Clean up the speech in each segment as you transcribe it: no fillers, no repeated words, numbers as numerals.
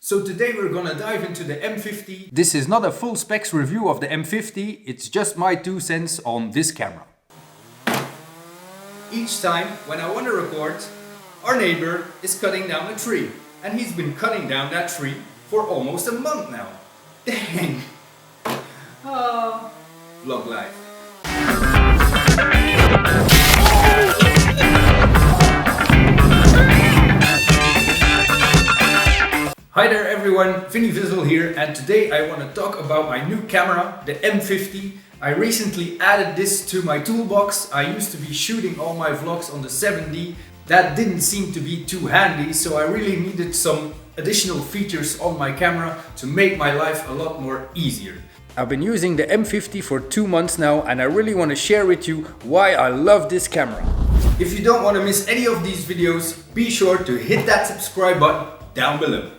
So today we're gonna dive into the M50. This is not a full specs review of the M50, it's just my 2 cents on this camera. Each time when I want to record, our neighbor is cutting down a tree. And he's been cutting down that tree for almost a month now. Dang! Vlog life. Hi there everyone, Vinie Vizzle here, and today I want to talk about my new camera, the M50. I recently added this to my toolbox. I used to be shooting all my vlogs on the 7D. That didn't seem to be too handy, so I really needed some additional features on my camera to make my life a lot more easier. I've been using the M50 for 2 months now, and I really want to share with you why I love this camera. If you don't want to miss any of these videos, be sure to hit that subscribe button down below.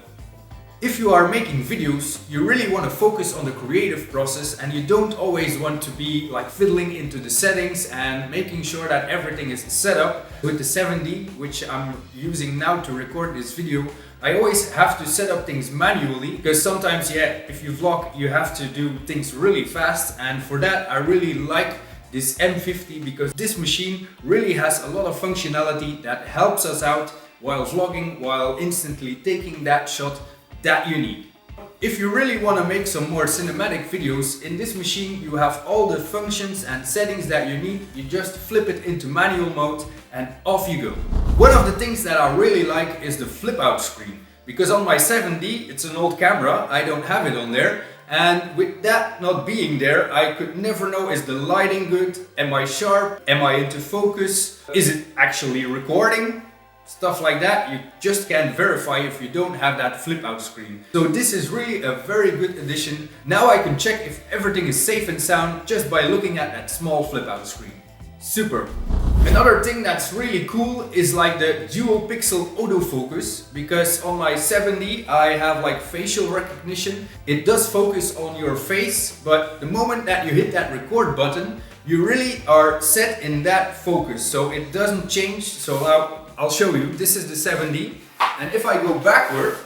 If you are making videos, you really want to focus on the creative process and you don't always want to be like fiddling into the settings and making sure that everything is set up. With the 7D, which I'm using now to record this video, I always have to set up things manually because sometimes, if you vlog, you have to do things really fast, and for that I really like this M50 because this machine really has a lot of functionality that helps us out while vlogging, while instantly taking that shot that you need. If you really want to make some more cinematic videos, in this machine you have all the functions and settings that you need. You just flip it into manual mode and off you go. One of the things that I really like is the flip out screen, because on my 7D, it's an old camera, I don't have it on there, and with that not being there, I could never know, is the lighting good, am I sharp, am I into focus, is it actually recording? Stuff like that, you just can't verify if you don't have that flip out screen. So this is really a very good addition. Now I can check if everything is safe and sound just by looking at that small flip out screen. Super. Another thing that's really cool is like the dual pixel autofocus, because on my 7D I have like facial recognition. It does focus on your face, but the moment that you hit that record button, you really are set in that focus, so it doesn't change. So now I'll show you. This is the 7D, and if I go backward,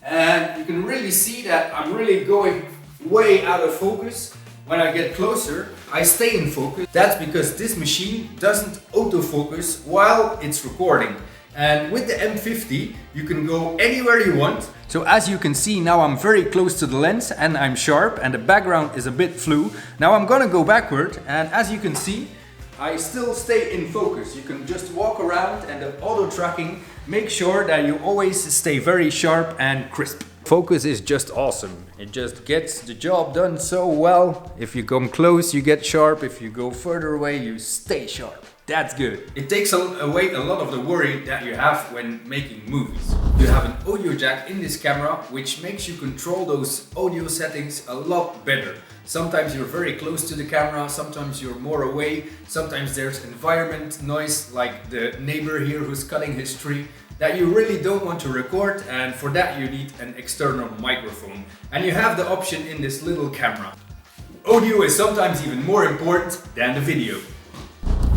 and you can really see that I'm really going way out of focus. When I get closer, I stay in focus. That's because this machine doesn't autofocus while it's recording. And with the M50, you can go anywhere you want. So as you can see, now I'm very close to the lens and I'm sharp and the background is a bit flu. Now I'm gonna go backward, and as you can see, I still stay in focus. You can just walk around and the auto tracking makes sure that you always stay very sharp and crisp. Focus is just awesome. It just gets the job done so well. If you come close, you get sharp. If you go further away, you stay sharp. That's good. It takes away a lot of the worry that you have when making movies. You have an audio jack in this camera, which makes you control those audio settings a lot better. Sometimes you're very close to the camera, sometimes you're more away, sometimes there's environment noise like the neighbor here who's cutting his tree that you really don't want to record, and for that you need an external microphone. And you have the option in this little camera. Audio is sometimes even more important than the video.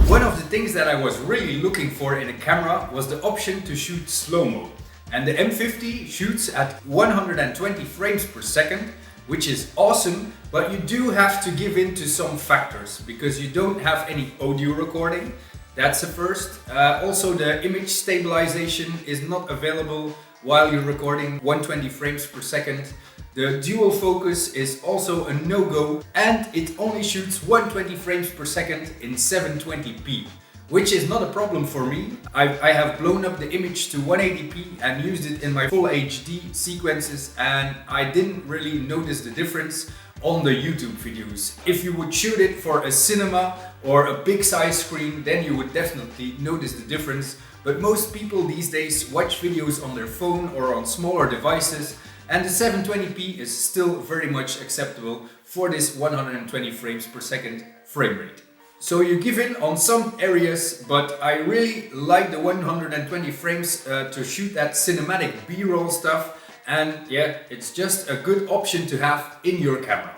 One of the things that I was really looking for in a camera was the option to shoot slow-mo. And the M50 shoots at 120 frames per second, which is awesome, but you do have to give in to some factors because you don't have any audio recording. That's a first. Also, the image stabilization is not available while you're recording 120 frames per second. The dual focus is also a no-go, and it only shoots 120 frames per second in 720p, which is not a problem for me. I have blown up the image to 180p and used it in my full HD sequences, and I didn't really notice the difference on the YouTube videos. If you would shoot it for a cinema or a big size screen, then you would definitely notice the difference. But most people these days watch videos on their phone or on smaller devices, and the 720p is still very much acceptable for this 120 frames per second frame rate. So you give in on some areas, but I really like the 120 frames to shoot that cinematic B-roll stuff. And yeah, it's just a good option to have in your camera.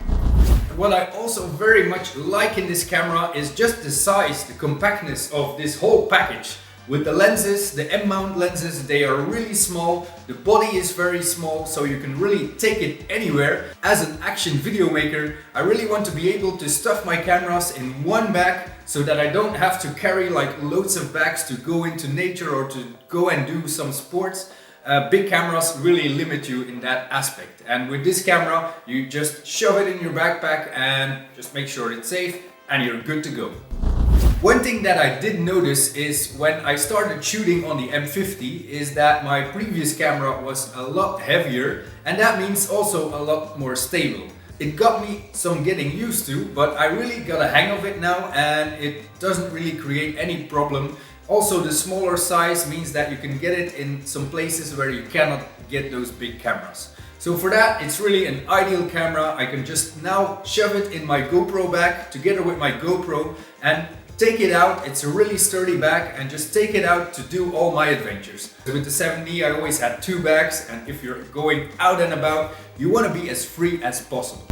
What I also very much like in this camera is just the size, the compactness of this whole package. With the lenses, the M-mount lenses, they are really small, the body is very small, so you can really take it anywhere. As an action video maker, I really want to be able to stuff my cameras in one bag so that I don't have to carry like loads of bags to go into nature or to go and do some sports. Big cameras really limit you in that aspect, and with this camera you just shove it in your backpack and just make sure it's safe and you're good to go. One thing that I did notice is when I started shooting on the M50 is that my previous camera was a lot heavier, and that means also a lot more stable. It got me some getting used to, but I really got a hang of it now and it doesn't really create any problem. Also, the smaller size means that you can get it in some places where you cannot get those big cameras. So for that, it's really an ideal camera. I can just now shove it in my GoPro bag together with my GoPro and take it out. It's a really sturdy bag, and just take it out to do all my adventures. With the 7D I always had 2 bags, and if you're going out and about, you want to be as free as possible.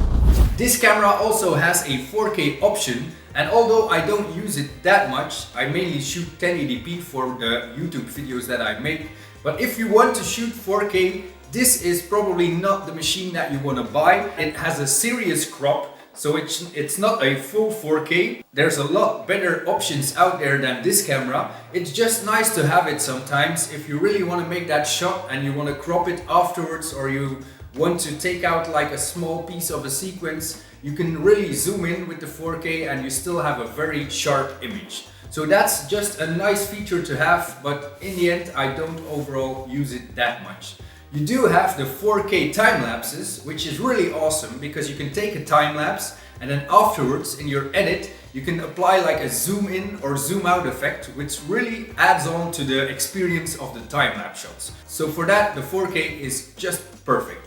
This camera also has a 4K option, and although I don't use it that much, I mainly shoot 1080p for the YouTube videos that I make. But if you want to shoot 4K, this is probably not the machine that you want to buy. It has a serious crop, so it's not a full 4K. There's a lot better options out there than this camera. It's just nice to have it sometimes if you really want to make that shot and you want to crop it afterwards, or you want to take out like a small piece of a sequence. You can really zoom in with the 4K and you still have a very sharp image. So that's just a nice feature to have, but in the end I don't overall use it that much. You do have the 4K time lapses, which is really awesome because you can take a time lapse and then afterwards in your edit you can apply like a zoom in or zoom out effect, which really adds on to the experience of the time lapse shots. So for that, the 4K is just perfect.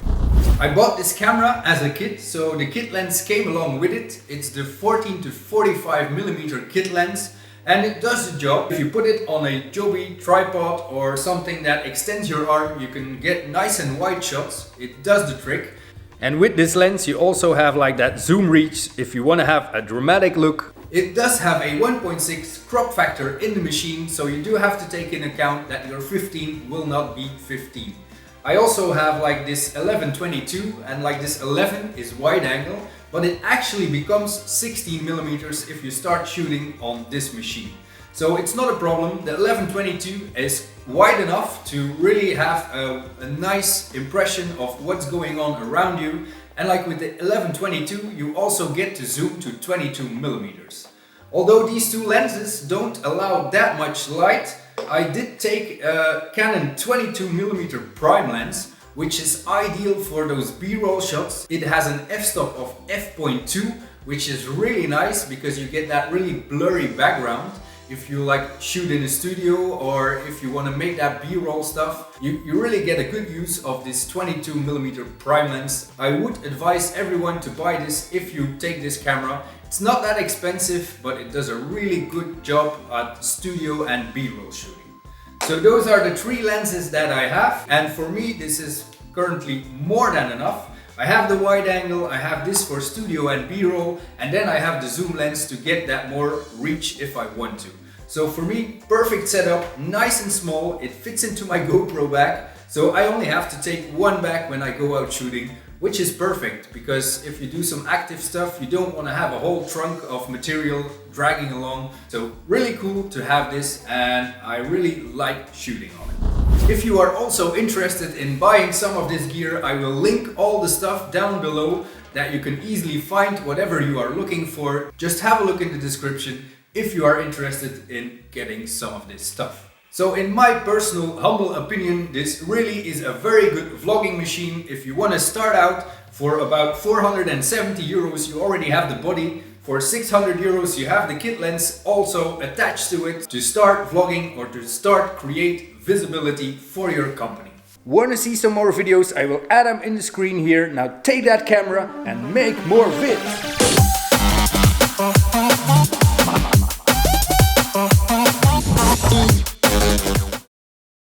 I bought this camera as a kit, so the kit lens came along with it. It's the 14 to 45mm kit lens, and it does the job. If you put it on a Joby tripod or something that extends your arm, you can get nice and wide shots. It does the trick. And with this lens you also have like that zoom reach if you want to have a dramatic look. It does have a 1.6 crop factor in the machine, so you do have to take in account that your 15 will not be 15. I also have like this 11-22, and like this 11 is wide angle, but it actually becomes 16mm if you start shooting on this machine. So it's not a problem. The 11-22 is wide enough to really have a nice impression of what's going on around you. And like with the 11-22, you also get to zoom to 22mm. Although these two lenses don't allow that much light, I did take a Canon 22mm prime lens, which is ideal for those B-roll shots. It has an f-stop of f.2, which is really nice because you get that really blurry background. If you like shoot in a studio or if you want to make that B-roll stuff, you really get a good use of this 22mm prime lens. I would advise everyone to buy this if you take this camera. It's not that expensive, but it does a really good job at studio and B-roll shooting. So those are the 3 lenses that I have, and for me this is currently more than enough. I have the wide angle, I have this for studio and B-roll, and then I have the zoom lens to get that more reach if I want to. So for me, perfect setup, nice and small, it fits into my GoPro bag, so I only have to take one bag when I go out shooting, which is perfect because if you do some active stuff, you don't want to have a whole trunk of material dragging along. So really cool to have this, and I really like shooting on it. If you are also interested in buying some of this gear, I will link all the stuff down below that you can easily find whatever you are looking for. Just have a look in the description if you are interested in getting some of this stuff. So in my personal humble opinion, this really is a very good vlogging machine. If you want to start out for about 470 euros, you already have the body. For 600 euros, you have the kit lens also attached to it to start vlogging or to start create visibility for your company. Want to see some more videos? I will add them in the screen here. Now take that camera and make more vids.